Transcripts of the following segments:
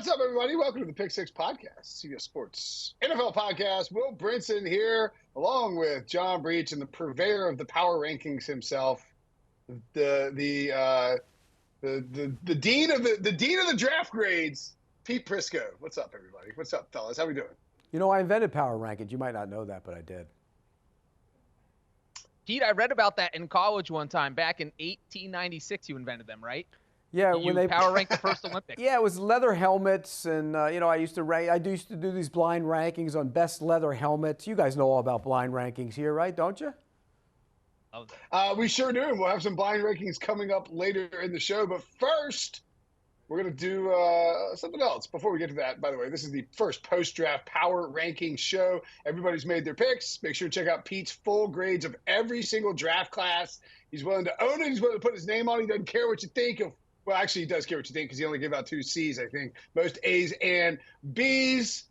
What's up, everybody? Welcome to the Pick Six Podcast, CBS Sports NFL Podcast. Will Brinson here, along with John Breech and the purveyor of the power rankings himself, the dean of the draft grades, Pete Prisco. What's up, everybody? What's up, fellas? How we doing? You know, I invented power rankings. You might not know that, but I did. Pete, I read about that in college one time. Back in 1896, you invented them, right? Yeah, when they power ranked the first Olympics. Yeah, it was leather helmets, and I used to do these blind rankings on best leather helmets. You guys know all about blind rankings here, right? Don't you? We sure do. We'll have some blind rankings coming up later in the show. But first, we're going to do something else. Before we get to that, by the way, this is the first post-draft power ranking show. Everybody's made their picks. Make sure to check out Pete's full grades of every single draft class. He's willing to own it. He's willing to put his name on it. He doesn't care what you think. Well, actually, he does care what you think because he only gave out 2 C's, I think. Most A's and B's.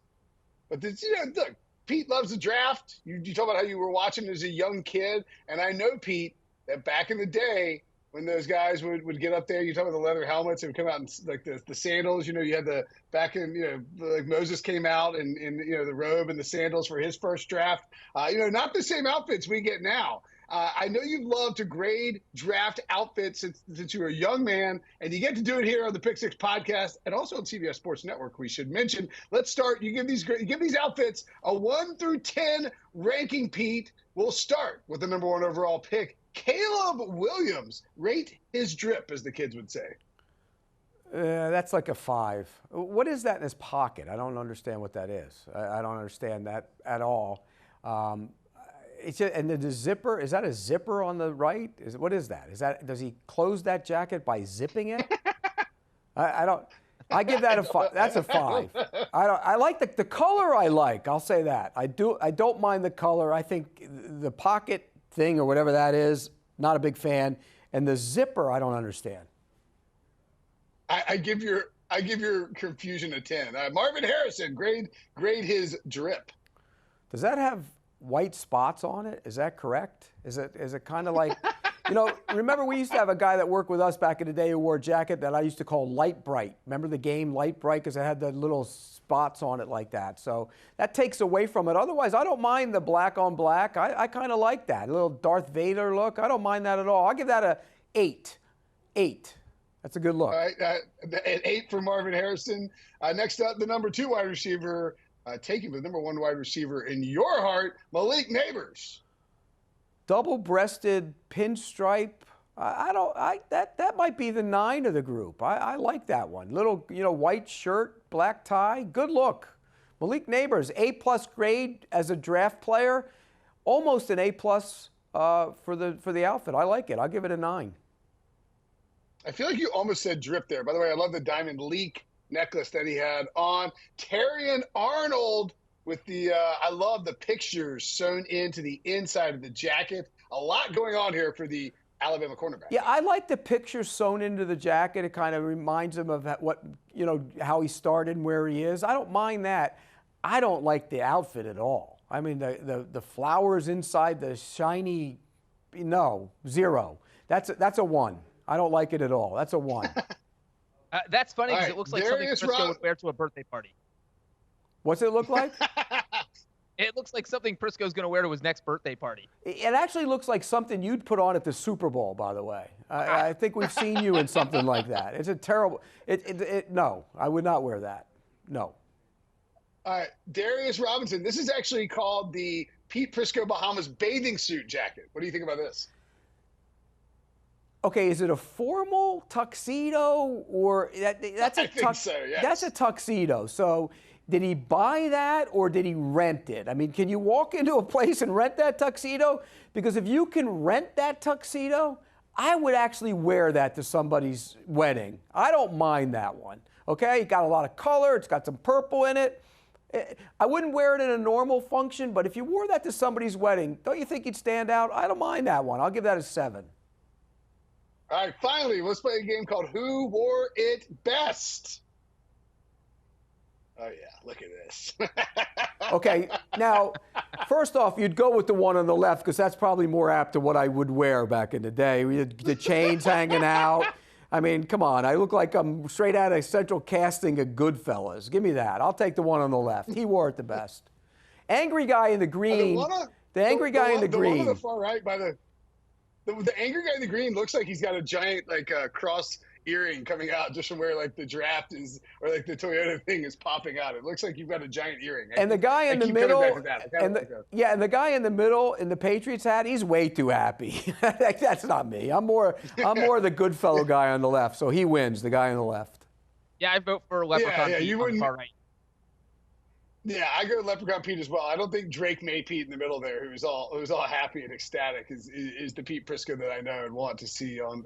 But look, Pete loves the draft. You talk about how you were watching as a young kid. And I know, Pete, that back in the day when those guys would get up there, you talk about the leather helmets and come out in like the sandals. You had like Moses came out in the robe and the sandals for his first draft. Not the same outfits we get now. I know you've loved to grade draft outfits since you were a young man, and you get to do it here on the Pick Six Podcast and also on CBS Sports Network, we should mention. Let's start. You give these outfits a 1 through 10 ranking, Pete. We'll start with the number 1 overall pick, Caleb Williams. Rate his drip, as the kids would say. That's like a 5. What is that in his pocket? I don't understand what that is. I don't understand that at all. And the zipper, is that a zipper on the right? What is that? Does he close that jacket by zipping it? I give that a 5. That's a 5. I like the color. I like. I'll say that. I don't mind the color. I think the pocket thing or whatever that is, not a big fan. And the zipper, I don't understand. I give your confusion a 10. Marvin Harrison, grade his drip. Does that have white spots on it? Is that correct? Is it kind of like, remember we used to have a guy that worked with us back in the day who wore a jacket that I used to call Light Bright. Remember the game Light Bright? Because it had the little spots on it like that. So that takes away from it. Otherwise, I don't mind the black on black. I kind of like that. A little Darth Vader look. I don't mind that at all. I'll give that a 8. 8. That's a good look. All right, an 8 for Marvin Harrison. Next up, the number 2 wide receiver, taking the number 1 wide receiver in your heart, Malik Neighbors. Double-breasted pinstripe. That might be the 9 of the group. I like that one. Little, white shirt, black tie. Good look. Malik Neighbors, A+ grade as a draft player. Almost an A+ for the outfit. I like it. I'll give it a 9. I feel like you almost said drip there. By the way, I love the diamond leak necklace that he had on. Terrion Arnold with I love the pictures sewn into the inside of the jacket. A lot going on here for the Alabama cornerback. Yeah, I like the pictures sewn into the jacket. It kind of reminds him of how he started and where he is. I don't mind that. I don't like the outfit at all. I mean, the flowers inside, the shiny, no, 0. That's a 1. I don't like it at all. That's a 1. That's funny because it looks like something Prisco would wear to a birthday party. What's it look like? It looks like something Prisco's going to wear to his next birthday party. It actually looks like something you'd put on at the Super Bowl, by the way. I think we've seen you in something like that. It's a terrible – no, I would not wear that. No. All right, Darius Robinson. This is actually called the Pete Prisco Bahamas bathing suit jacket. What do you think about this? Okay, is it a formal tuxedo or that's a so, yes. That's a tuxedo. So did he buy that or did he rent it? I mean, can you walk into a place and rent that tuxedo? Because if you can rent that tuxedo, I would actually wear that to somebody's wedding. I don't mind that one. Okay, it got a lot of color. It's got some purple in it. I wouldn't wear it in a normal function, but if you wore that to somebody's wedding, don't you think you'd stand out? I don't mind that one. I'll give that a 7. All right, finally, let's play a game called Who Wore It Best? Oh, yeah, look at this. Okay, now, first off, you'd go with the one on the left because that's probably more apt to what I would wear back in the day. We had the chains hanging out. I mean, come on. I look like I'm straight out of central casting of Goodfellas. Give me that. I'll take the one on the left. He wore it the best. Angry guy in the green. The angry guy in the green. The one on the far right by the angry guy in the green looks like he's got a giant cross earring coming out just from where the draft is, or the Toyota thing is popping out. It looks like you've got a giant earring. And the guy in the middle, and the guy in the middle in the Patriots hat, he's way too happy. That's not me. I'm more the good fellow guy on the left, so he wins. The guy on the left. Yeah, I vote for Leprechaun Pete on the far right. Yeah, I go with Leprechaun Pete as well. I don't think Drake May Pete in the middle there, who's all happy and ecstatic, is the Pete Prisco that I know and want to see on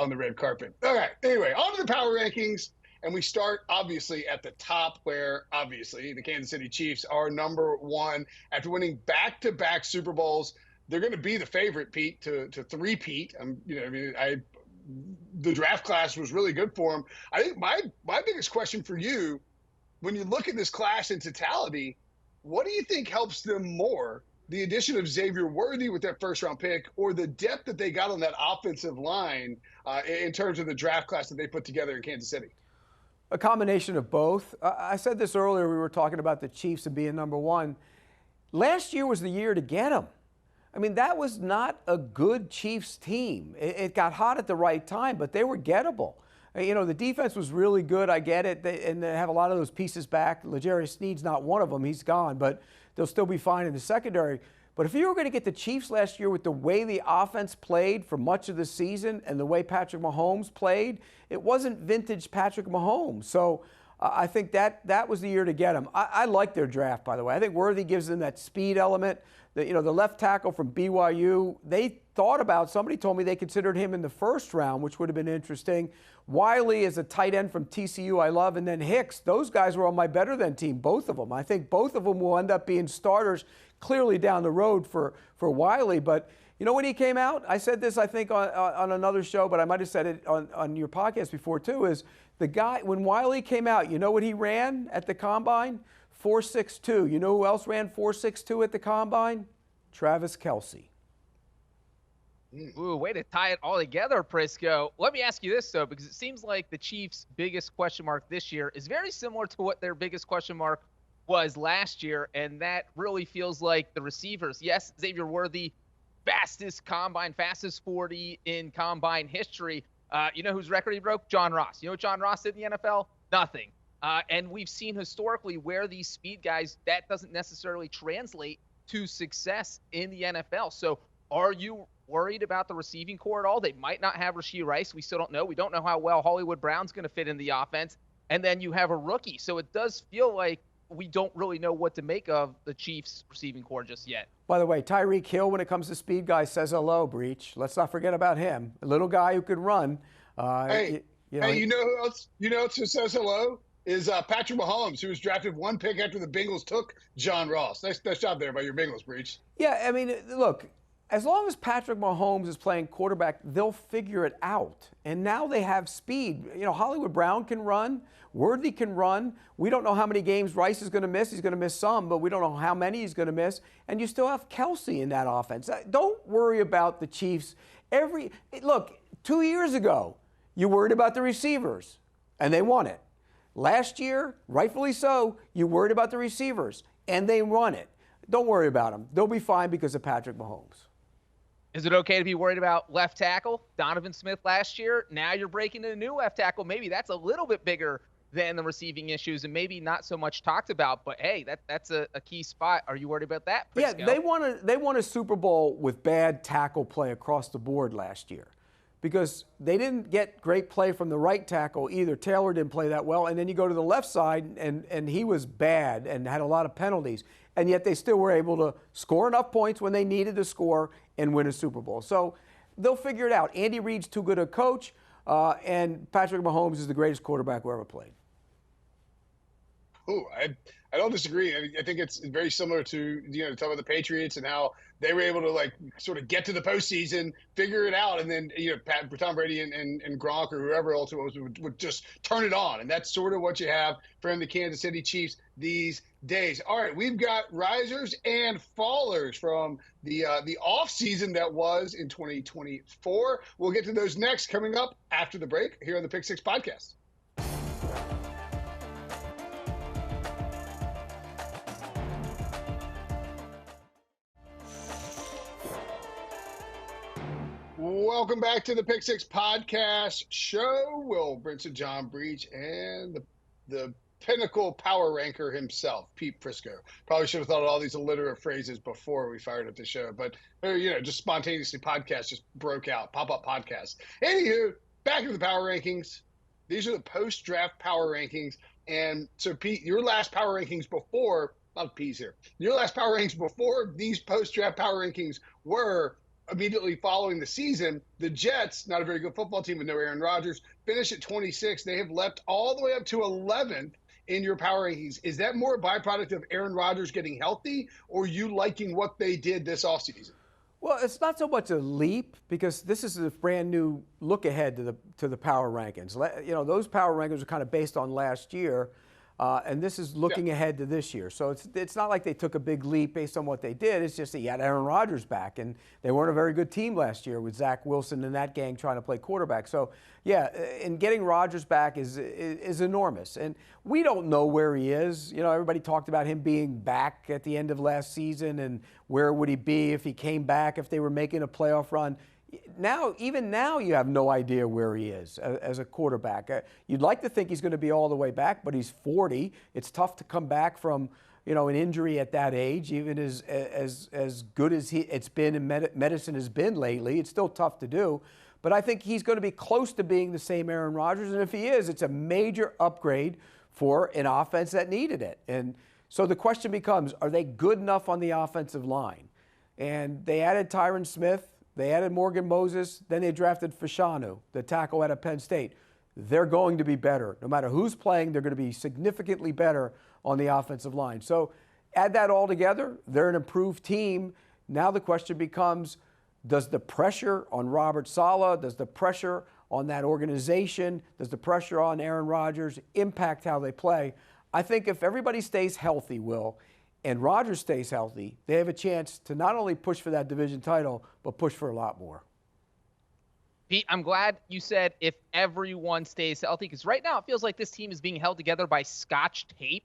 the red carpet. All right. Anyway, on to the power rankings, and we start obviously at the top, where obviously the Kansas City Chiefs are number one after winning back-to-back Super Bowls. They're going to be the favorite, Pete, to three-peat. The draft class was really good for them. I think my biggest question for you, when you look at this class in totality, what do you think helps them more? The addition of Xavier Worthy with that first-round pick, or the depth that they got on that offensive line in terms of the draft class that they put together in Kansas City? A combination of both. I said this earlier. We were talking about the Chiefs and being number one. Last year was the year to get them. I mean, that was not a good Chiefs team. It got hot at the right time, but they were gettable. The defense was really good. I get it. And they have a lot of those pieces back. L'Jarius Sneed's not one of them. He's gone, but they'll still be fine in the secondary. But if you were going to get the Chiefs last year with the way the offense played for much of the season and the way Patrick Mahomes played, it wasn't vintage Patrick Mahomes. So I think that was the year to get him. I like their draft, by the way. I think Worthy gives them that speed element. The left tackle from BYU, they thought about, somebody told me they considered him in the first round, which would have been interesting. Wiley is a tight end from TCU I love, and then Hicks. Those guys were on my better than team, both of them. I think both of them will end up being starters clearly down the road for Wiley. But when he came out, I said this, I think, on another show, but I might have said it on your podcast before too, is the guy, when Wiley came out, you know what he ran at the Combine? 4.62. You know who else ran 4.62 at the Combine? Travis Kelce. Ooh, way to tie it all together, Prisco. Let me ask you this, though, because it seems like the Chiefs' biggest question mark this year is very similar to what their biggest question mark was last year, and that really feels like the receivers. Yes, Xavier Worthy, fastest 40 in Combine history. You know whose record he broke? John Ross. You know what John Ross did in the NFL? Nothing. And we've seen historically where these speed guys, that doesn't necessarily translate to success in the NFL. So are you worried about the receiving core at all? They might not have Rashee Rice. We still don't know. We don't know how well Hollywood Brown's going to fit in the offense. And then you have a rookie. So it does feel like we don't really know what to make of the Chiefs receiving core just yet. By the way, Tyreek Hill, when it comes to speed guys, says hello, Breech. Let's not forget about him. A little guy who could run. You know who else? You know who says hello? Is Patrick Mahomes, who was drafted one pick after the Bengals took John Ross. Nice job there by your Bengals, Breech. Yeah, I mean, look, as long as Patrick Mahomes is playing quarterback, they'll figure it out. And now they have speed. Hollywood Brown can run. Worthy can run. We don't know how many games Rice is going to miss. He's going to miss some, but we don't know how many he's going to miss. And you still have Kelce in that offense. Don't worry about the Chiefs. Look, 2 years ago, you worried about the receivers, and they won it. Last year, rightfully so, you worried about the receivers, and they won it. Don't worry about them. They'll be fine because of Patrick Mahomes. Is it okay to be worried about left tackle? Donovan Smith last year. Now you're breaking in a new left tackle. Maybe that's a little bit bigger than the receiving issues and maybe not so much talked about. But, hey, that's a key spot. Are you worried about that, Prisco? Yeah, they won a Super Bowl with bad tackle play across the board last year, because they didn't get great play from the right tackle either. Taylor didn't play that well. And then you go to the left side, and he was bad and had a lot of penalties. And yet they still were able to score enough points when they needed to score and win a Super Bowl. So they'll figure it out. Andy Reid's too good a coach, and Patrick Mahomes is the greatest quarterback who ever played. Oh, I don't disagree. I think it's very similar to, talk about the Patriots and how they were able to sort of get to the postseason, figure it out, and then Tom Brady and Gronk or whoever else it was would just turn it on. And that's sort of what you have from the Kansas City Chiefs these days. All right, we've got risers and fallers from the off season that was in 2024. We'll get to those next, coming up after the break here on the Pick Six Podcast. Welcome back to the Pick Six Podcast show. Will Brinson, John Breech, and the pinnacle power ranker himself, Pete Prisco. Probably should have thought of all these alliterative phrases before we fired up the show, but just spontaneously podcast just broke out. Pop-up podcast. Anywho, back to the power rankings. These are the post-draft power rankings. And so, Pete, your last power rankings before, a lot of P's here. Your last power rankings before these post-draft power rankings were immediately following the season. The Jets, not a very good football team with no Aaron Rodgers, finished at 26. They have leapt all the way up to 11th in your power rankings. Is that more a byproduct of Aaron Rodgers getting healthy, or you liking what they did this offseason? Well, it's not so much a leap, because this is a brand new look ahead to the power rankings. Those power rankings are kind of based on last year, and this is looking ahead to this year. So it's not like they took a big leap based on what they did. It's just that you had Aaron Rodgers back, and they weren't a very good team last year with Zach Wilson and that gang trying to play quarterback. So, yeah, and getting Rodgers back is enormous. And we don't know where he is. Everybody talked about him being back at the end of last season, and where would he be if he came back, if they were making a playoff run. Even now, you have no idea where he is as a quarterback. You'd like to think he's going to be all the way back, but he's 40. It's tough to come back from, an injury at that age, even as good as it's been and medicine has been lately. It's still tough to do. But I think he's going to be close to being the same Aaron Rodgers. And if he is, it's a major upgrade for an offense that needed it. And so the question becomes, are they good enough on the offensive line? And they added Tyron Smith. They added Morgan Moses. Then they drafted Fashanu, the tackle out of Penn State. They're going to be better. No matter who's playing, they're going to be significantly better on the offensive line. So add that all together, they're an improved team. Now the question becomes, does the pressure on Robert Saleh, does the pressure on that organization, does the pressure on Aaron Rodgers impact how they play? I think if everybody stays healthy, Will, and Rodgers stays healthy, they have a chance to not only push for that division title, but push for a lot more. Pete, I'm glad you said if everyone stays healthy, because right now it feels like this team is being held together by Scotch tape.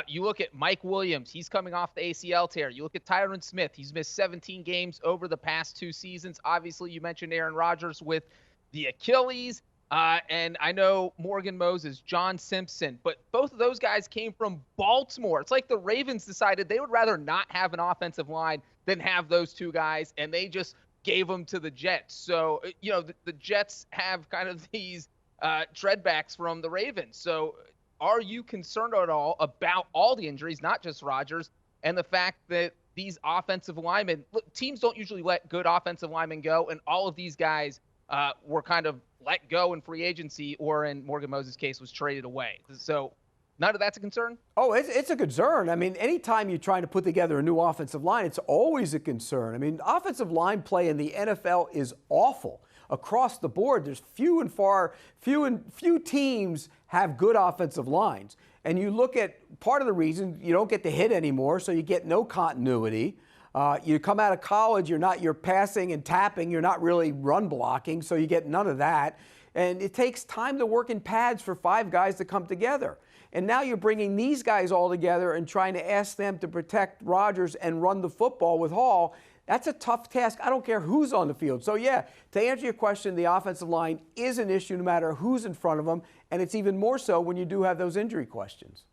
You look at Mike Williams, he's coming off the ACL tear. You look at Tyron Smith, he's missed 17 games over the past 2 seasons. Obviously, you mentioned Aaron Rodgers with the Achilles. And I know Morgan Moses, John Simpson, but both of those guys came from Baltimore. It's like the Ravens decided they would rather not have an offensive line than have those 2 guys, and they just gave them to the Jets. So, the Jets have kind of these treadbacks from the Ravens. So are you concerned at all about all the injuries, not just Rodgers, and the fact that these offensive linemen, look, teams don't usually let good offensive linemen go, and all of these guys were kind of let go in free agency, or in Morgan Moses' case, was traded away. So none of that's a concern? Oh, it's a concern. I mean, anytime you're trying to put together a new offensive line, it's always a concern. I mean, offensive line play in the NFL is awful across the board. There's few teams have good offensive lines. And you look at part of the reason you don't get to hit anymore, so you get no continuity. You come out of college, you're passing and tapping, you're not really run blocking, so you get none of that. And it takes time to work in pads for 5 guys to come together. And now you're bringing these guys all together and trying to ask them to protect Rodgers and run the football with Hall. That's a tough task. I don't care who's on the field. So, yeah, to answer your question, the offensive line is an issue no matter who's in front of them, and it's even more so when you do have those injury questions.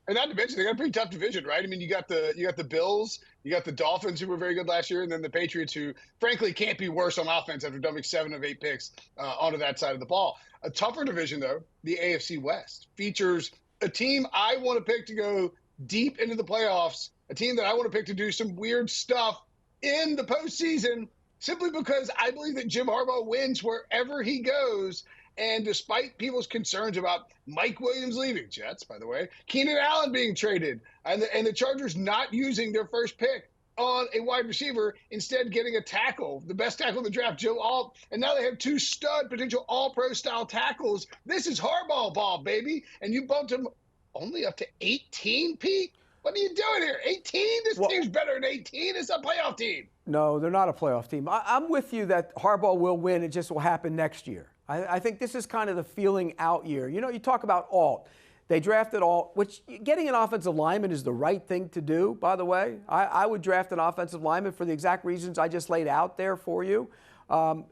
And not to mention, they got a pretty tough division, right? I mean, you got the Bills, you got the Dolphins, who were very good last year, and then the Patriots, who frankly can't be worse on offense after dumping 7 of 8 picks onto that side of the ball. A tougher division, though, the AFC West, features a team I want to pick to go deep into the playoffs, a team that I want to pick to do some weird stuff in the postseason, simply because I believe that Jim Harbaugh wins wherever he goes. And despite people's concerns about Mike Williams leaving, Jets, by the way, Keenan Allen being traded, and the Chargers not using their first pick on a wide receiver, instead getting a tackle, the best tackle in the draft, Joe Alt, and now they have 2 stud potential all-pro style tackles. This is Harbaugh ball, baby, and you bumped him Only up to 18, Pete? What are you doing here? 18? This team's better than 18. It's a playoff team. No, they're not a playoff team. I'm with you that Harbaugh will win. It just will happen next year. I think this is kind of the feeling out year. You know, you talk about Alt. They drafted Alt, which getting an offensive lineman is the right thing to do, by the way. I would draft an offensive lineman for the exact reasons I just laid out there for you.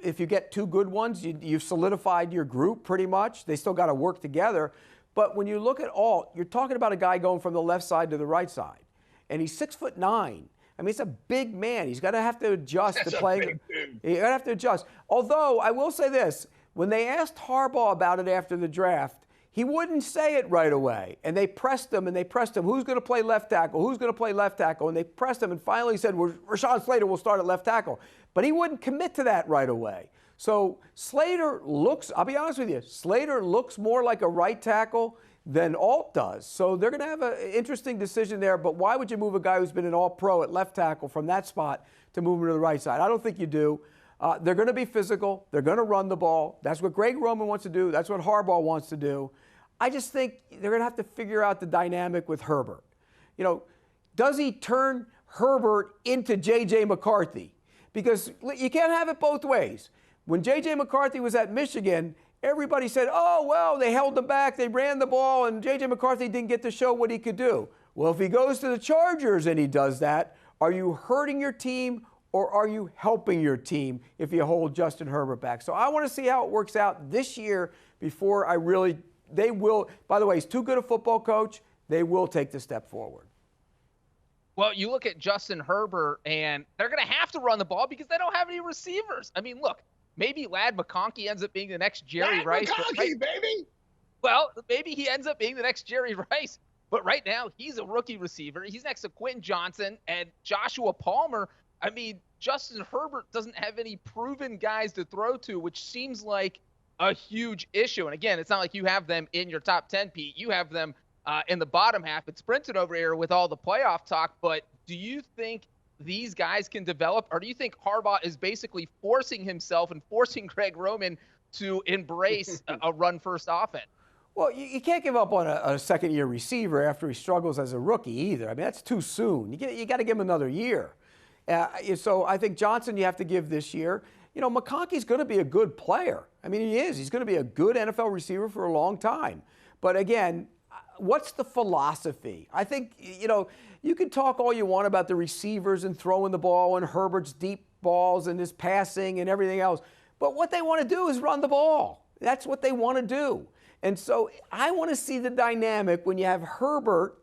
If you get two good ones, you've solidified your group pretty much. They still got to work together. But when you look at Alt, you're talking about a guy going from the left side to the right side. And he's 6'9". I mean, he's a big man. He's got to have to adjust to playing. He's got to have to adjust. Although, I will say this. When they asked Harbaugh about it after the draft, he wouldn't say it right away. And they pressed him, Who's going to play left tackle? Who's going to play left tackle? And they pressed him, and finally he said, well, Rashawn Slater will start at left tackle. But he wouldn't commit to that right away. So Slater looks, I'll be honest with you, Slater looks more like a right tackle than Alt does. So they're going to have an interesting decision there. But why would you move a guy who's been an All-Pro at left tackle from that spot to move him to the right side? I don't think you do. They're going to be physical. They're going to run the ball. That's what Greg Roman wants to do. That's what Harbaugh wants to do. I just think they're going to have to figure out the dynamic with Herbert. You know, does he turn Herbert into J.J. McCarthy? Because you can't have it both ways. When J.J. McCarthy was at Michigan, everybody said, oh, well, they held him back, they ran the ball, and J.J. McCarthy didn't get to show what he could do. Well, if he goes to the Chargers and he does that, are you hurting your team or are you helping your team if you hold Justin Herbert back? So I want to see how it works out this year before they will, by the way, he's too good a football coach, they will take the step forward. Well, you look at Justin Herbert, and they're going to have to run the ball because they don't have any receivers. I mean, look, maybe Ladd McConkey ends up being the next Jerry Rice. McConkey, baby! Well, maybe he ends up being the next Jerry Rice. But right now, he's a rookie receiver. He's next to Quentin Johnson and Joshua Palmer. I mean, Justin Herbert doesn't have any proven guys to throw to, which seems like a huge issue. And again, it's not like you have them in your top 10, Pete. You have them in the bottom half. It's sprinted over here with all the playoff talk. But do you think these guys can develop, or do you think Harbaugh is basically forcing himself and forcing Greg Roman to embrace a run-first offense? Well, you can't give up on a second-year receiver after he struggles as a rookie either. I mean, that's too soon. You got to give him another year. So I think Johnson you have to give this year. You know, McConkey's going to be a good player. I mean, he is. He's going to be a good NFL receiver for a long time. But again, what's the philosophy? I think, you know, you can talk all you want about the receivers and throwing the ball and Herbert's deep balls and his passing and everything else. But what they want to do is run the ball. That's what they want to do. And so I want to see the dynamic when you have Herbert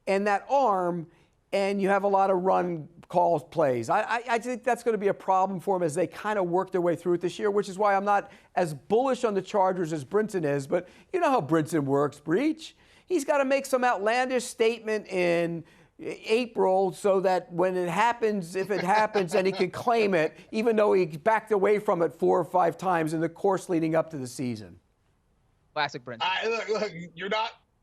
and that arm and you have a lot of run calls plays. I think that's going to be a problem for them as they kind of work their way through it this year, which is why I'm not as bullish on the Chargers as Brinson is. But you know how Brinson works, Breech. He's got to make some outlandish statement in April so that when it happens, if it happens, then he can claim it, even though he backed away from it 4 or 5 times in the course leading up to the season. Classic Brinson. Look,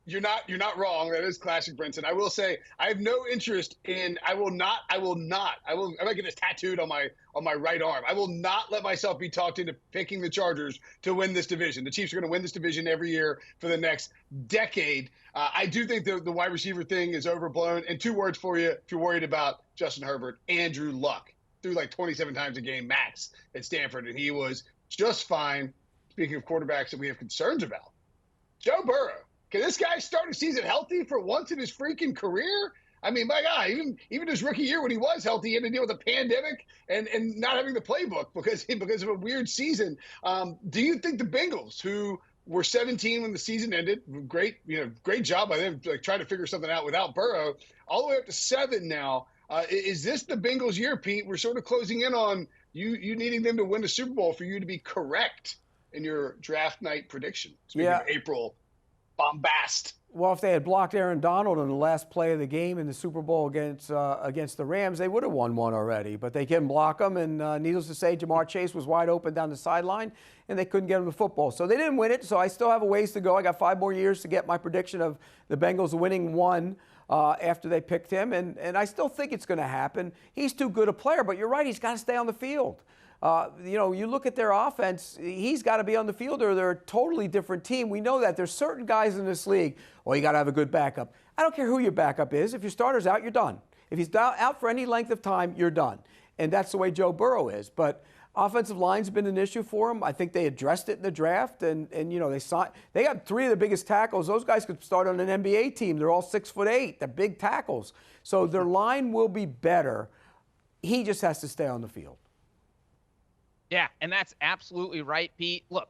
you're not wrong. That is classic Brinson. I will say I have no interest in. I will not. I'm not get this tattooed on my right arm. I will not let myself be talked into picking the Chargers to win this division. The Chiefs are going to win this division every year for the next decade. I do think the wide receiver thing is overblown. And 2 words for you if you're worried about Justin Herbert: Andrew Luck. Threw like 27 times a game max at Stanford, and he was just fine. Speaking of quarterbacks that we have concerns about, Joe Burrow. Can this guy start a season healthy for once in his freaking career? I mean, my God, even his rookie year when he was healthy, he had to deal with a pandemic and not having the playbook because of a weird season. Do you think the Bengals, who were 17 when the season ended, great job by them, like trying to figure something out without Burrow, all the way up to 7 now? Is this the Bengals' year, Pete? We're sort of closing in on you needing them to win the Super Bowl for you to be correct in your draft night prediction. Speaking of April bombast. Well, if they had blocked Aaron Donald in the last play of the game in the Super Bowl against the Rams, they would have won one already. But they couldn't block them, and needless to say, Jamar Chase was wide open down the sideline, and they couldn't get him the football. So they didn't win it, so I still have a ways to go. I got 5 more years to get my prediction of the Bengals winning one after they picked him, and I still think it's going to happen. He's too good a player, but you're right, he's got to stay on the field. You look at their offense, he's got to be on the field or they're a totally different team. We know that. There's certain guys in this league, well, you got to have a good backup. I don't care who your backup is. If your starter's out, you're done. If he's out for any length of time, you're done. And that's the way Joe Burrow is. But offensive line's been an issue for him. I think they addressed it in the draft, and they got 3 of the biggest tackles. Those guys could start on an NBA team. They're all 6'8". They're big tackles. So their line will be better. He just has to stay on the field. Yeah, and that's absolutely right, Pete. Look,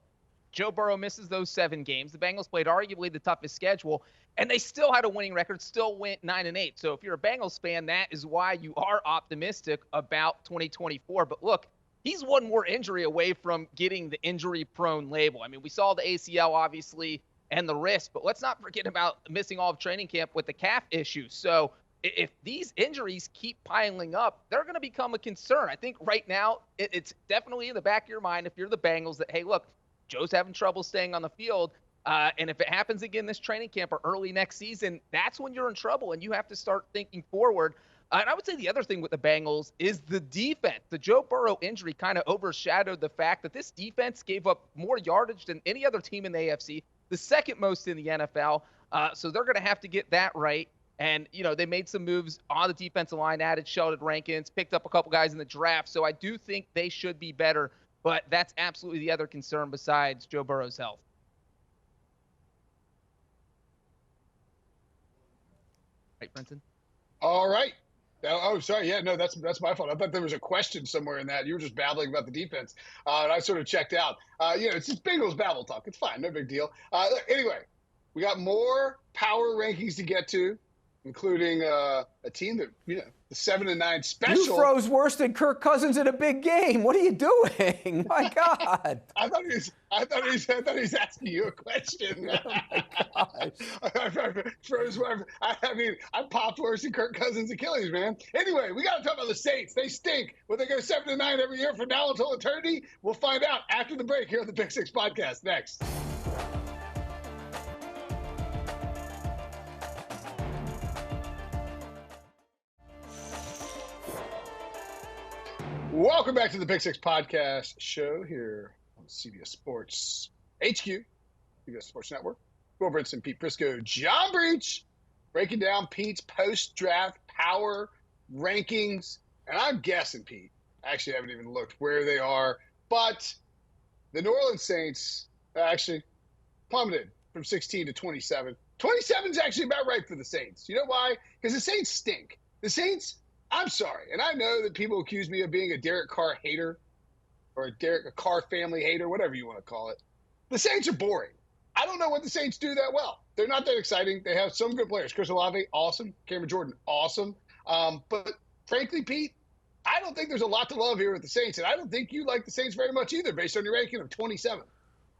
Joe Burrow misses those 7 games. The Bengals played arguably the toughest schedule, and they still had a winning record, still went 9-8. So if you're a Bengals fan, that is why you are optimistic about 2024. But look, he's one more injury away from getting the injury-prone label. I mean, we saw the ACL, obviously, and the wrist, but let's not forget about missing all of training camp with the calf issue. So if these injuries keep piling up, they're going to become a concern. I think right now it's definitely in the back of your mind if you're the Bengals that, hey, look, Joe's having trouble staying on the field. And if it happens again this training camp or early next season, that's when you're in trouble and you have to start thinking forward. And I would say the other thing with the Bengals is the defense. The Joe Burrow injury kind of overshadowed the fact that this defense gave up more yardage than any other team in the AFC, the second most in the NFL. So they're going to have to get that right. And, they made some moves on the defensive line, added Sheldon Rankins, picked up a couple guys in the draft. So I do think they should be better. But that's absolutely the other concern besides Joe Burrow's health. Right, Brinson? All right. Oh, sorry. Yeah, no, that's my fault. I thought there was a question somewhere in that. You were just babbling about the defense. And I sort of checked out. It's just Bengals babble talk. It's fine. No big deal. Anyway, we got more power rankings to get to, including a team that, the 7-9 special. You froze worse than Kirk Cousins in a big game. What are you doing? My God. I thought he was asking you a question. Oh my gosh. I popped worse than Kirk Cousins' Achilles, man. Anyway, we got to talk about the Saints. They stink. Will they go 7-9 every year from now until eternity? We'll find out after the break here on the Big Six Podcast. Next. Welcome back to the Big Six Podcast show here on CBS Sports HQ, CBS Sports Network. Will Brinson, Pete Prisco, John Breech, breaking down Pete's post-draft power rankings. And I'm guessing, Pete, I actually haven't even looked where they are, but the New Orleans Saints actually plummeted from 16 to 27. 27 is actually about right for the Saints. You know why? Because the Saints stink. The Saints, I'm sorry, and I know that people accuse me of being a Derek Carr hater or a Carr family hater, whatever you want to call it. The Saints are boring. I don't know what the Saints do that well. They're not that exciting. They have some good players. Chris Olave, awesome. Cameron Jordan, awesome. But frankly, Pete, I don't think there's a lot to love here with the Saints, and I don't think you like the Saints very much either based on your ranking of 27.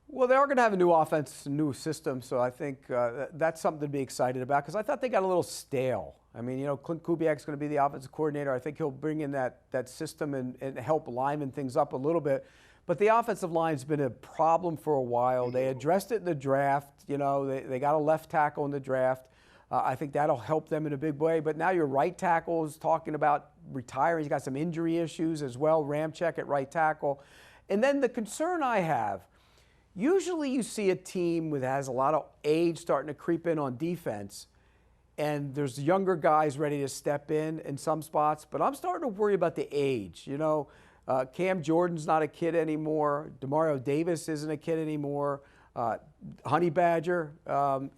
Well, they are going to have a new offense, a new system, so I think that's something to be excited about because I thought they got a little stale. I mean, Clint Kubiak's going to be the offensive coordinator. I think he'll bring in that system and help liven things up a little bit. But the offensive line's been a problem for a while. They addressed it in the draft. They got a left tackle in the draft. I think that'll help them in a big way. But now your right tackle is talking about retiring. He's got some injury issues as well, Ramczyk at right tackle. And then the concern I have, usually you see a team that has a lot of age starting to creep in on defense, and there's younger guys ready to step in some spots, but I'm starting to worry about the age. Cam Jordan's not a kid anymore. Demario Davis isn't a kid anymore. Honey Badger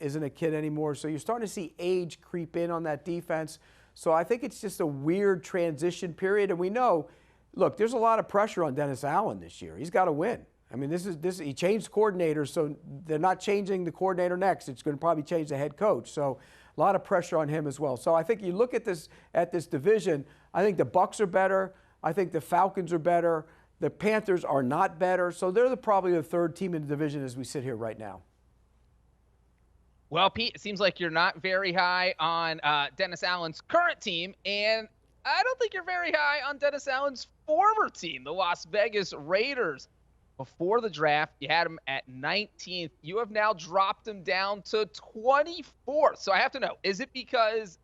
isn't a kid anymore. So you're starting to see age creep in on that defense. So I think it's just a weird transition period. And we know, look, there's a lot of pressure on Dennis Allen this year. He's got to win. I mean, he changed coordinators, so they're not changing the coordinator next. It's going to probably change the head coach. So a lot of pressure on him as well. So I think you look at this division, I think the Bucs are better. I think the Falcons are better. The Panthers are not better. So they're probably the third team in the division as we sit here right now. Well, Pete, it seems like you're not very high on Dennis Allen's current team, and I don't think you're very high on Dennis Allen's former team, the Las Vegas Raiders. Before the draft, you had him at 19th. You have now dropped him down to 24th. So I have to know, is it because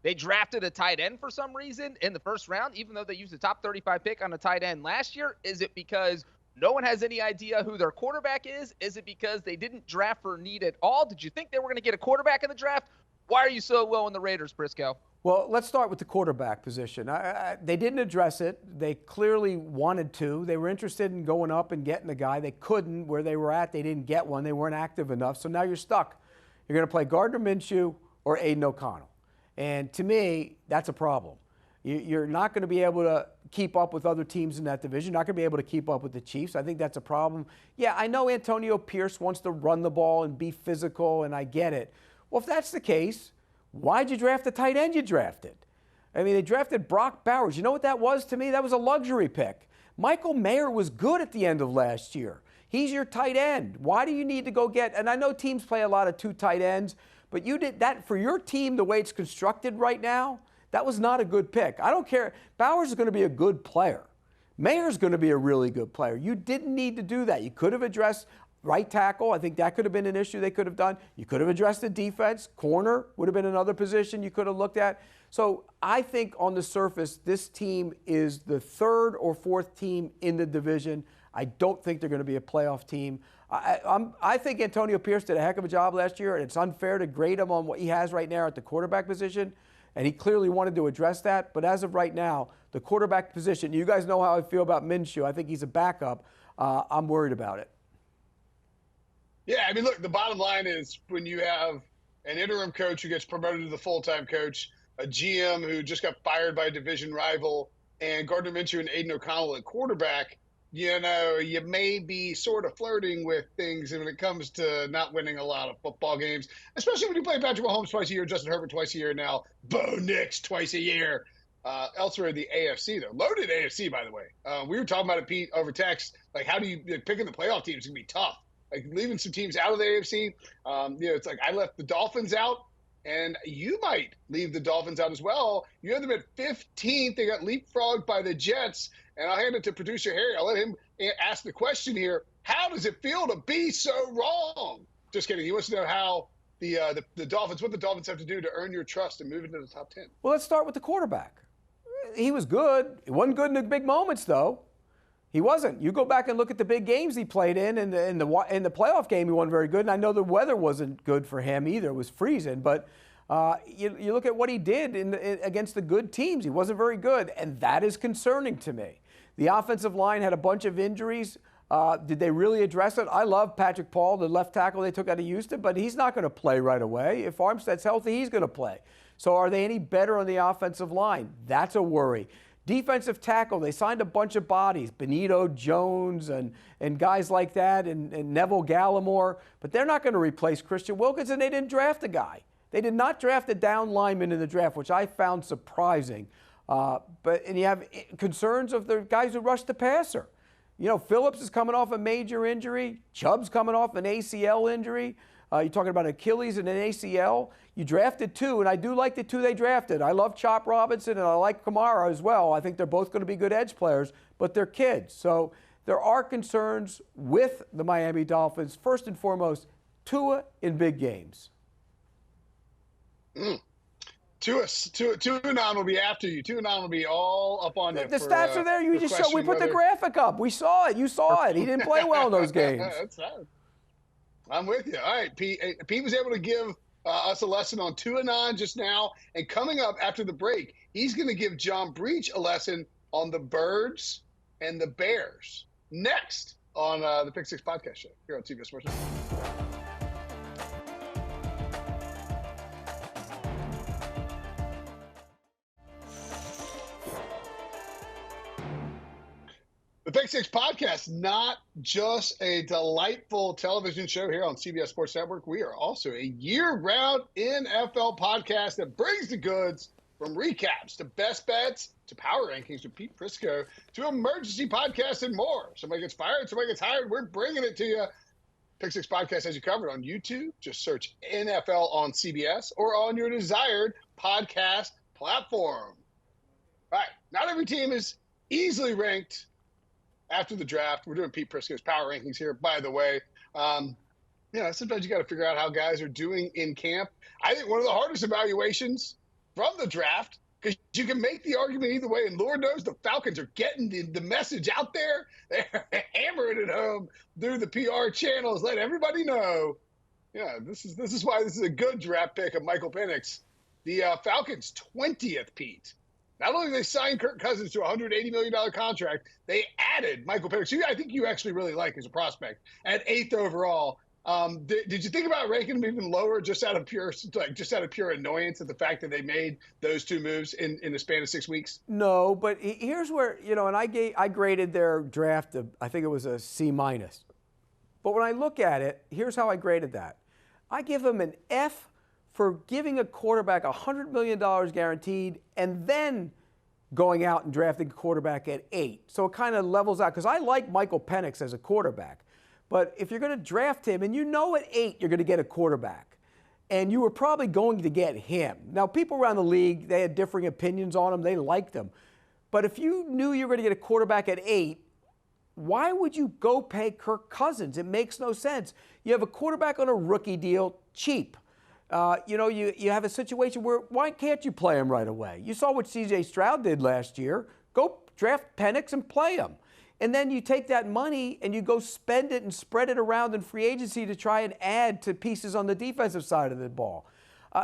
They drafted a tight end for some reason in the first round, even though they used a top 35 pick on a tight end last year? Is it because no one has any idea who their quarterback is? Is it because they didn't draft for need at all? Did you think they were going to get a quarterback in the draft? Why are you so low on the Raiders, Prisco? Well, let's start with the quarterback position. They didn't address it. They clearly wanted to. They were interested in going up and getting a guy. They couldn't. Where they were at, they didn't get one. They weren't active enough. So now you're stuck. You're going to play Gardner Minshew or Aiden O'Connell. And to me, that's a problem. You're not going to be able to keep up with other teams in that division. You're not going to be able to keep up with the Chiefs. I think that's a problem. Yeah, I know Antonio Pierce wants to run the ball and be physical, and I get it. Well, if that's the case, why'd you draft the tight end you drafted? I mean, they drafted Brock Bowers. You know what that was to me? That was a luxury pick. Michael Mayer was good at the end of last year. He's your tight end. Why do you need to go get, and I know teams play a lot of two tight ends, but you did that for your team the way it's constructed right now. That was not a good pick. I don't care. Bowers is going to be a good player. Mayer's going to be a really good player. You didn't need to do that. You could have addressed right tackle. I think that could have been an issue they could have done. You could have addressed the defense. Corner would have been another position you could have looked at. So I think on the surface, this team is the third or fourth team in the division. I don't think they're going to be a playoff team. I think Antonio Pierce did a heck of a job last year, and it's unfair to grade him on what he has right now at the quarterback position, and he clearly wanted to address that. But as of right now, the quarterback position, you guys know how I feel about Minshew. I think he's a backup. I'm worried about it. Yeah, I mean, look, the bottom line is when you have an interim coach who gets promoted to the full-time coach, a GM who just got fired by a division rival, and Gardner Minshew and Aiden O'Connell at quarterback, you know, you may be sort of flirting with things when it comes to not winning a lot of football games, especially when you play Patrick Mahomes twice a year, Justin Herbert twice a year now, Bo Nix twice a year. Elsewhere in the AFC, though. Loaded AFC, by the way. We were talking about it, Pete, over text. Like, how do you picking the playoff teams is going to be tough. Like, leaving some teams out of the AFC, you know, it's like I left the Dolphins out, and you might leave the Dolphins out as well. You have them at 15th. They got leapfrogged by the Jets. And I'll hand it to producer Harry. I'll let him ask the question here. How does it feel to be so wrong? Just kidding. He wants to know how the Dolphins, what the Dolphins have to do to earn your trust and move into the top 10. Well, let's start with the quarterback. He was good. He wasn't good in the big moments, though. He wasn't. You go back and look at the big games he played in the playoff game, he wasn't very good. And I know the weather wasn't good for him either. It was freezing. But you look at what he did against the good teams. He wasn't very good, and that is concerning to me. The offensive line had a bunch of injuries. Did they really address it? I love Patrick Paul, the left tackle they took out of Houston, but he's not going to play right away. If Armstead's healthy, he's going to play. So are they any better on the offensive line? That's a worry. Defensive tackle, they signed a bunch of bodies, Benito Jones and guys like that, and Neville Gallimore, but they're not going to replace Christian Wilkins, and they didn't draft a guy. They did not draft a down lineman in the draft, which I found surprising. And you have concerns of the guys who rush the passer. You know, Phillips is coming off a major injury. Chubb's coming off an ACL injury. You're talking about Achilles and an ACL. You drafted two, and I do like the two they drafted. I love Chop Robinson, and I like Kamara as well. I think they're both going to be good edge players, but they're kids. So there are concerns with the Miami Dolphins. First and foremost, Tua in big games. Tuanon will be after you. Tuanon will be all up on you. The stats are there. You just showed. We put the graphic up. We saw it. You saw it. He didn't play well in those games. That's right. I'm with you. All right, Pete. Pete was able to give us a lesson on Tuanon just now, and coming up after the break, he's going to give John Breech a lesson on the Birds and the Bears. Next on the Pick Six Podcast Show here on CBS Sports. The Pick Six Podcast, not just a delightful television show here on CBS Sports Network. We are also a year-round NFL podcast that brings the goods from recaps to best bets to power rankings with Pete Prisco to emergency podcasts and more. Somebody gets fired, somebody gets hired. We're bringing it to you. Pick Six Podcast has you covered on YouTube. Just search NFL on CBS or on your desired podcast platform. All right, not every team is easily ranked after the draft. We're doing Pete Prisco's power rankings here, by the way. Sometimes you got to figure out how guys are doing in camp. I think one of the hardest evaluations from the draft, because you can make the argument either way. And Lord knows the Falcons are getting the message out there. They're hammering it home through the PR channels, let everybody know. Yeah, this is why this is a good draft pick of Michael Penix. The Falcons' 20th, Pete. Not only did they sign Kirk Cousins to a $180 million contract, they added Michael Penix, who I think you actually really like as a prospect, at 8th overall. Did you think about ranking them even lower just out of pure annoyance at the fact that they made those two moves in the span of 6 weeks? No, but here's where, and I graded their draft, I think it was a C-. But when I look at it, here's how I graded that. I give them an F for giving a quarterback $100 million guaranteed and then going out and drafting a quarterback at 8. So it kind of levels out, because I like Michael Penix as a quarterback. But if you're going to draft him, and at 8 you're going to get a quarterback, and you were probably going to get him. Now, people around the league, they had differing opinions on him. They liked him. But if you knew you were going to get a quarterback at 8, why would you go pay Kirk Cousins? It makes no sense. You have a quarterback on a rookie deal, cheap. You have a situation where why can't you play him right away? You saw what C.J. Stroud did last year. Go draft Penix and play him. And then you take that money and you go spend it and spread it around in free agency to try and add to pieces on the defensive side of the ball.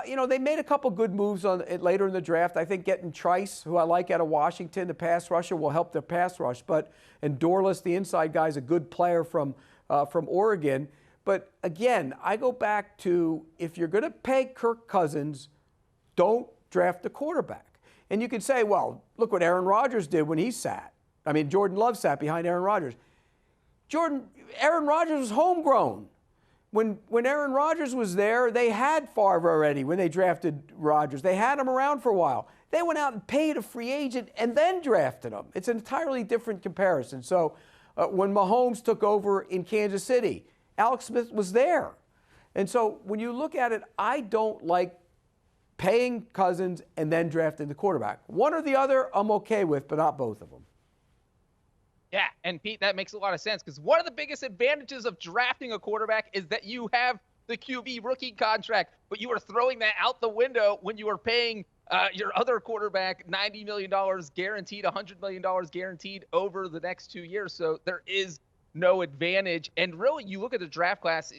They made a couple good moves on it later in the draft. I think getting Trice, who I like out of Washington, the pass rusher, will help their pass rush. And Dorless, the inside guy, is a good player from Oregon. But again, I go back to, if you're going to pay Kirk Cousins, don't draft a quarterback. And you can say, well, look what Aaron Rodgers did when he sat. Jordan Love sat behind Aaron Rodgers. Aaron Rodgers was homegrown. When Aaron Rodgers was there, they had Favre already when they drafted Rodgers. They had him around for a while. They went out and paid a free agent and then drafted him. It's an entirely different comparison. So when Mahomes took over in Kansas City, Alex Smith was there. And so when you look at it, I don't like paying Cousins and then drafting the quarterback. One or the other, I'm okay with, but not both of them. Yeah, and Pete, that makes a lot of sense, because one of the biggest advantages of drafting a quarterback is that you have the QB rookie contract, but you are throwing that out the window when you are paying your other quarterback $90 million guaranteed, $100 million guaranteed over the next 2 years. So there is no advantage. And really, you look at the draft class,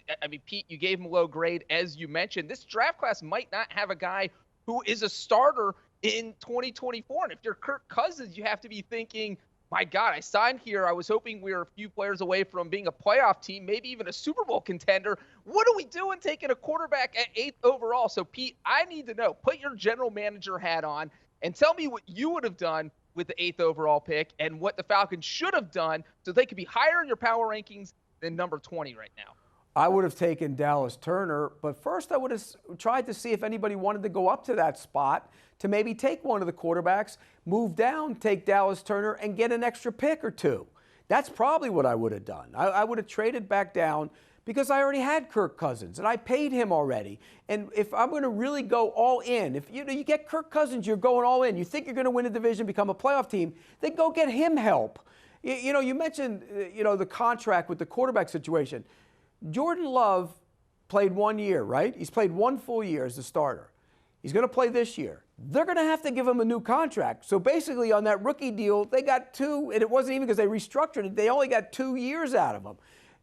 Pete, you gave him a low grade, as you mentioned. This draft class might not have a guy who is a starter in 2024. And if you're Kirk Cousins, you have to be thinking, my God, I signed here. I was hoping we were a few players away from being a playoff team, maybe even a Super Bowl contender. What are we doing taking a quarterback at 8th overall? So, Pete, I need to know. Put your general manager hat on and tell me what you would have done with the 8th overall pick and what the Falcons should have done so they could be higher in your power rankings than number 20 right now. I would have taken Dallas Turner, but first I would have tried to see if anybody wanted to go up to that spot to maybe take one of the quarterbacks, move down, take Dallas Turner, and get an extra pick or two. That's probably what I would have done. I would have traded back down because I already had Kirk Cousins, and I paid him already. And if I'm going to really go all in, if you get Kirk Cousins, you're going all in. You think you're going to win a division, become a playoff team, then go get him help. You mentioned the contract with the quarterback situation. Jordan Love played 1 year, right? He's played 1 full year as the starter. He's going to play this year. They're going to have to give him a new contract. So basically on that rookie deal, they got 2, and it wasn't even because they restructured it. They only got 2 years out of him.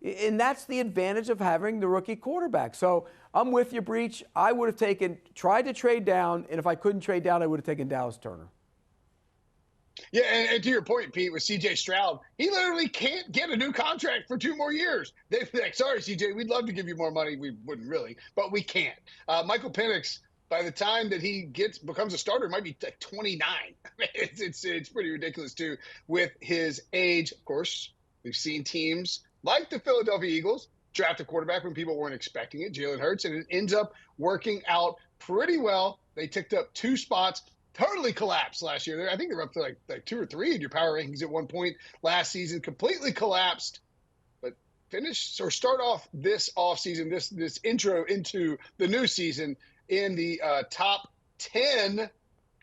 And that's the advantage of having the rookie quarterback. So I'm with you, Breech. I would have tried to trade down, and if I couldn't trade down, I would have taken Dallas Turner. Yeah, and to your point, Pete, with C.J. Stroud, he literally can't get a new contract for 2 more years. They'd be like, sorry, C.J., we'd love to give you more money. We wouldn't really, but we can't. Michael Penix, by the time that he becomes a starter, might be like 29. It's pretty ridiculous, too, with his age. Of course, we've seen teams like the Philadelphia Eagles draft a quarterback when people weren't expecting it, Jalen Hurts, and it ends up working out pretty well. They ticked up 2 spots. Totally collapsed last year. I think they were up to like 2 or 3 in your power rankings at one point last season. Completely collapsed, but start off this offseason, this intro into the new season in the top 10.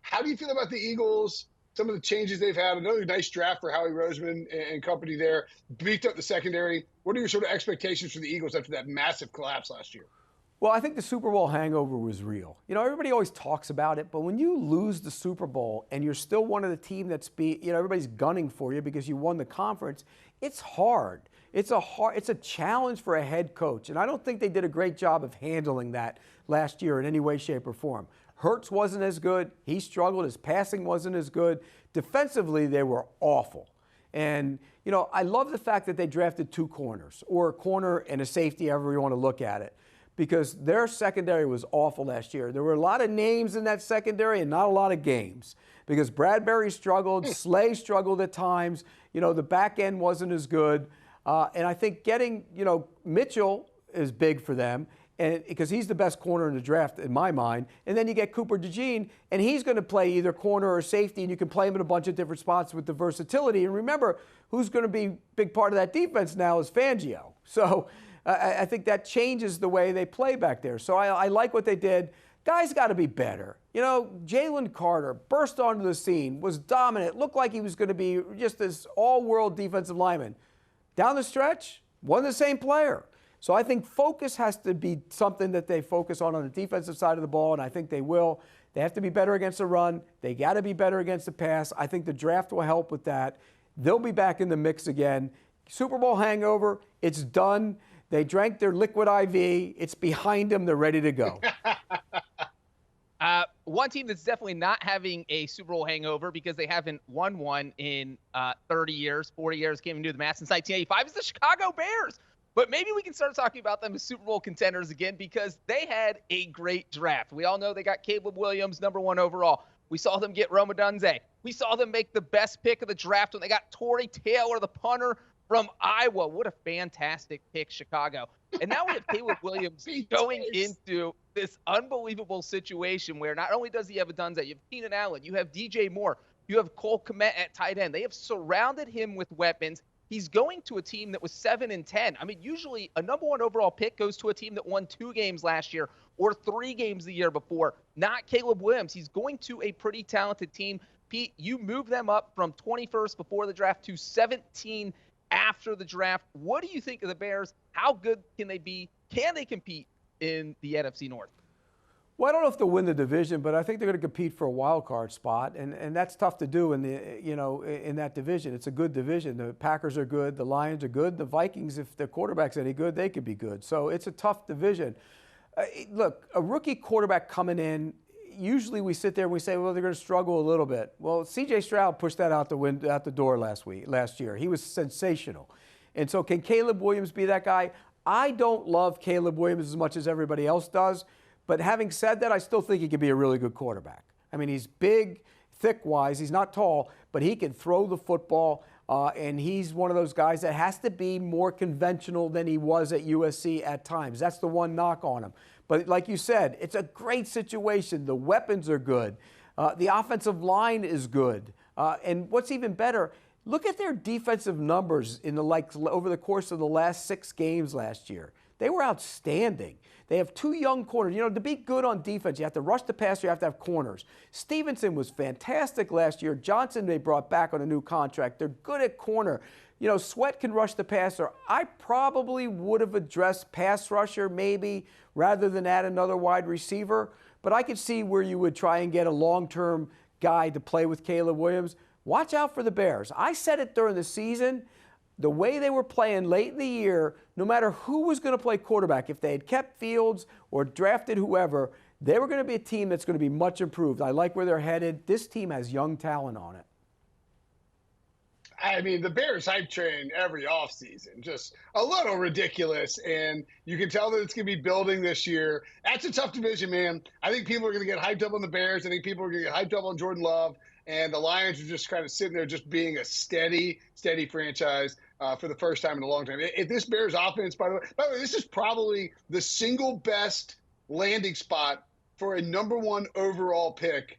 How do you feel about the Eagles? Some of the changes they've had. Another nice draft for Howie Roseman and company there. Beefed up the secondary. What are your sort of expectations for the Eagles after that massive collapse last year? Well, I think the Super Bowl hangover was real. You know, everybody always talks about it, but when you lose the Super Bowl and you're still one of the team that's everybody's gunning for you because you won the conference, it's hard. It's a challenge for a head coach, and I don't think they did a great job of handling that last year in any way, shape, or form. Hurts wasn't as good. He struggled. His passing wasn't as good. Defensively, they were awful. And, you know, I love the fact that they drafted 2 corners, or a corner and a safety, however you want to look at it, because their secondary was awful last year. There were a lot of names in that secondary and not a lot of games, because Bradbury struggled, Slay struggled at times. You know, the back end wasn't as good. And I think getting, Mitchell is big for them, and because he's the best corner in the draft in my mind. And then you get Cooper DeJean, and he's going to play either corner or safety, and you can play him in a bunch of different spots with the versatility. And remember, who's going to be a big part of that defense now is Fangio. So I think that changes the way they play back there. So I like what they did. Guys got to be better. You know, Jalen Carter burst onto the scene, was dominant, looked like he was going to be just this all-world defensive lineman. Down the stretch, wasn't the same player. So I think focus has to be something that they focus on the defensive side of the ball, and I think they will. They have to be better against the run. They got to be better against the pass. I think the draft will help with that. They'll be back in the mix again. Super Bowl hangover, it's done. They drank their liquid IV. It's behind them. They're ready to go. One team that's definitely not having a Super Bowl hangover because they haven't won one in 30 years, 40 years, can't even do the math, since 1985 is the Chicago Bears. But maybe we can start talking about them as Super Bowl contenders again because they had a great draft. We all know they got Caleb Williams, #1 overall. We saw them get Rome Odunze. We saw them make the best pick of the draft when they got Torrey Taylor, the punter from Iowa. What a fantastic pick, Chicago. And now we have Caleb Williams going into this unbelievable situation where not only does he have Odunze, you have Keenan Allen, you have DJ Moore, you have Cole Kmet at tight end. They have surrounded him with weapons. He's going to a team that was 7-10. I mean, usually a #1 overall pick goes to a team that won 2 games last year or 3 games the year before. Not Caleb Williams. He's going to a pretty talented team. Pete, you moved them up from 21st before the draft to 17 after the draft. What do you think of the Bears? How good can they be? Can they compete in the NFC North? Well, I don't know if they'll win the division, but I think they're going to compete for a wild card spot, and that's tough to do in in that division. It's a good division. The Packers are good, the Lions are good, the Vikings, if their quarterback's any good, they could be good. So it's a tough division. Look, a rookie quarterback coming in, usually we sit there and we say, well, they're going to struggle a little bit. Well, C.J. Stroud pushed that out the door last year. He was sensational. And so can Caleb Williams be that guy? I don't love Caleb Williams as much as everybody else does. But having said that, I still think he could be a really good quarterback. I mean, he's big, thick-wise. He's not tall, but he can throw the football, and he's one of those guys that has to be more conventional than he was at USC at times. That's the one knock on him. But like you said, it's a great situation. The weapons are good. The offensive line is good. And what's even better, look at their defensive numbers over the course of the last 6 games last year. They were outstanding. They have 2 young corners. You know, to be good on defense, you have to rush the passer, you have to have corners. Stevenson was fantastic last year. Johnson they brought back on a new contract. They're good at corner. You know, Sweat can rush the passer. I probably would have addressed pass rusher maybe rather than add another wide receiver. But I could see where you would try and get a long-term guy to play with Caleb Williams. Watch out for the Bears. I said it during the season. The way they were playing late in the year, no matter who was going to play quarterback, if they had kept Fields or drafted whoever, they were going to be a team that's going to be much improved. I like where they're headed. This team has young talent on it. I mean, the Bears hype train every offseason, just a little ridiculous. And you can tell that it's going to be building this year. That's a tough division, man. I think people are going to get hyped up on the Bears. I think people are going to get hyped up on Jordan Love. And the Lions are just kind of sitting there just being a steady franchise for the first time in a long time. If this Bears offense, by the way, this is probably the single best landing spot for a #1 overall pick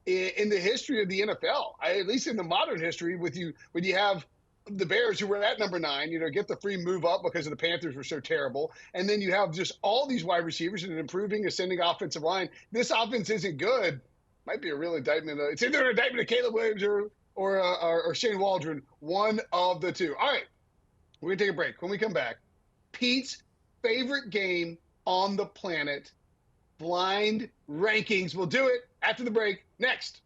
in the history of the NFL, at least in the modern history, when you have the Bears, who were at #9, get the free move up because the Panthers were so terrible. And then you have just all these wide receivers and an improving, ascending offensive line. This offense isn't good. Might be a real indictment. It's either an indictment of Caleb Williams or Shane Waldron, one of the two. All right, we're going to take a break. When we come back, Pete's favorite game on the planet. Blind rankings. We'll do it after the break. Next.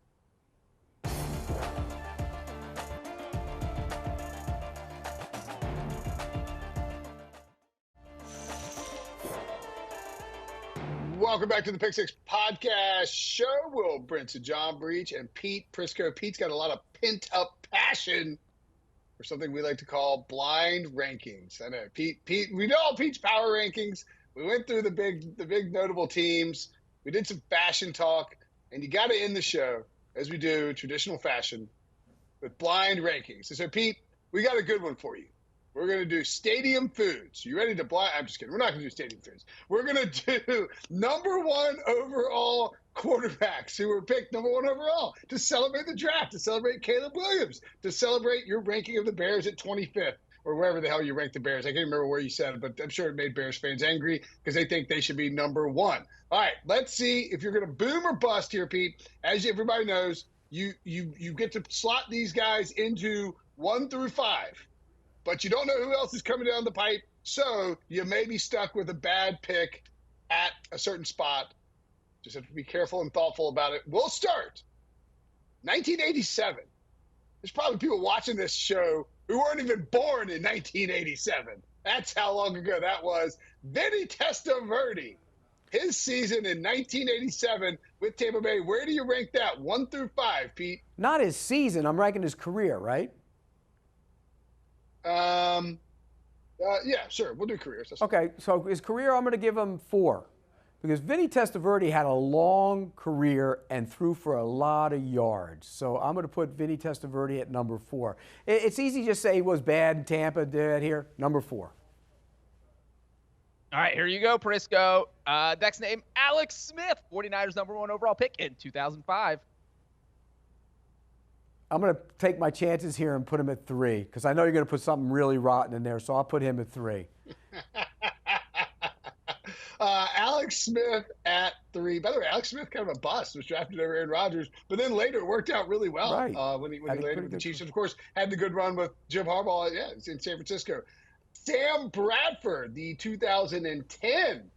Welcome back to the Pick Six Podcast Show. Will Brinson and John Breech and Pete Prisco. Pete's got a lot of pent-up passion for something we like to call blind rankings. I know, Pete. We know all Pete's power rankings. We went through the big notable teams. We did some fashion talk, and you got to end the show, as we do, traditional fashion, with blind rankings. So, Pete, we got a good one for you. We're going to do stadium foods. You ready to blind? I'm just kidding. We're not going to do stadium foods. We're going to do number one overall quarterbacks who were picked number one overall to celebrate the draft, to celebrate Caleb Williams, to celebrate your ranking of the Bears at 25th or wherever the hell you ranked the Bears. I can't remember where you said it, but I'm sure it made Bears fans angry because they think they should be number one. All right, let's see if you're going to boom or bust here, Pete. As everybody knows, you get to slot these guys into 1 through 5. But you don't know who else is coming down the pipe, so you may be stuck with a bad pick at a certain spot. Just have to be careful and thoughtful about it. We'll start 1987. There's probably people watching this show who weren't even born in 1987. That's how long ago that was. Vinny Testaverde, his season in 1987 with Tampa Bay. Where do you rank that, 1 through 5, Pete? Not his season. I'm ranking his career, right? Yeah, sure. We'll do careers. Okay, so his career, I'm going to give him 4. Because Vinny Testaverde had a long career and threw for a lot of yards. So I'm going to put Vinny Testaverde at number 4. It's easy to just say he was bad in Tampa, did here. Number 4. All right, here you go, Prisco. Next name, Alex Smith, 49ers number 1 overall pick in 2005. I'm going to take my chances here and put him at 3 because I know you're going to put something really rotten in there, so I'll put him at 3. Alex Smith at 3. By the way, Alex Smith, kind of a bust, was drafted over Aaron Rodgers, but then later it worked out really well when he landed with the Chiefs. And, of course, had the good run with Jim Harbaugh in San Francisco. Sam Bradford, the 2010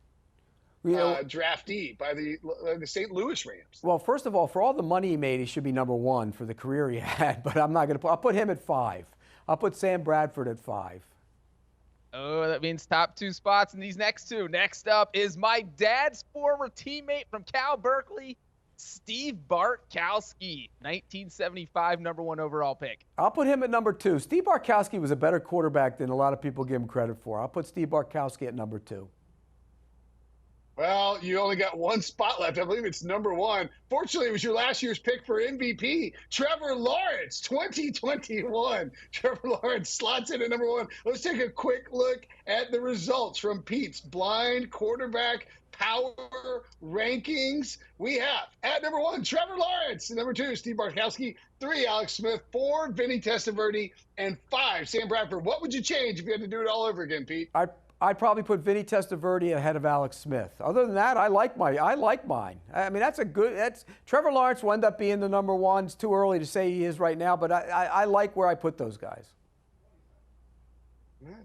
draftee by the St. Louis Rams. Well, first of all, for all the money he made, he should be number 1 for the career he had, but I'm not going to I'll put him at 5. I'll put Sam Bradford at 5. Oh, that means top 2 spots in these next 2. Next up is my dad's former teammate from Cal Berkeley, Steve Bartkowski, 1975 number 1 overall pick. I'll put him at number 2. Steve Bartkowski was a better quarterback than a lot of people give him credit for. I'll put Steve Bartkowski at number 2. Well, you only got 1 spot left. I believe it's number 1. Fortunately, it was your last year's pick for MVP, Trevor Lawrence, 2021. Trevor Lawrence slots in at number 1. Let's take a quick look at the results from Pete's blind quarterback power rankings. We have at number 1, Trevor Lawrence. Number 2, Steve Bartkowski. 3, Alex Smith. 4, Vinny Testaverde. And 5, Sam Bradford. What would you change if you had to do it all over again, Pete? I'd probably put Vinny Testaverde ahead of Alex Smith. Other than that, I like mine. I mean, Trevor Lawrence will end up being the number 1. It's too early to say he is right now, but I like where I put those guys. Yeah.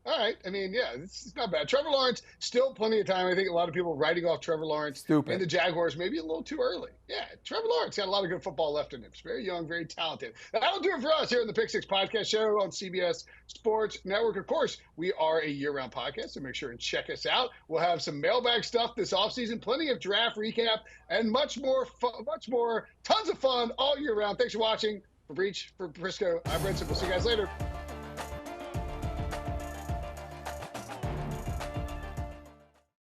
All right. I mean, yeah, it's not bad. Trevor Lawrence, still plenty of time. I think a lot of people writing off Trevor Lawrence and the Jaguars maybe a little too early. Yeah, Trevor Lawrence got a lot of good football left in him. He's very young, very talented. That'll do it for us here on the Pick Six Podcast Show on CBS Sports Network. Of course, we are a year-round podcast, so make sure and check us out. We'll have some mailbag stuff this offseason, plenty of draft recap, and much more, tons of fun all year round. Thanks for watching. For Breech, for Prisco, I'm Brinson. We'll see you guys later.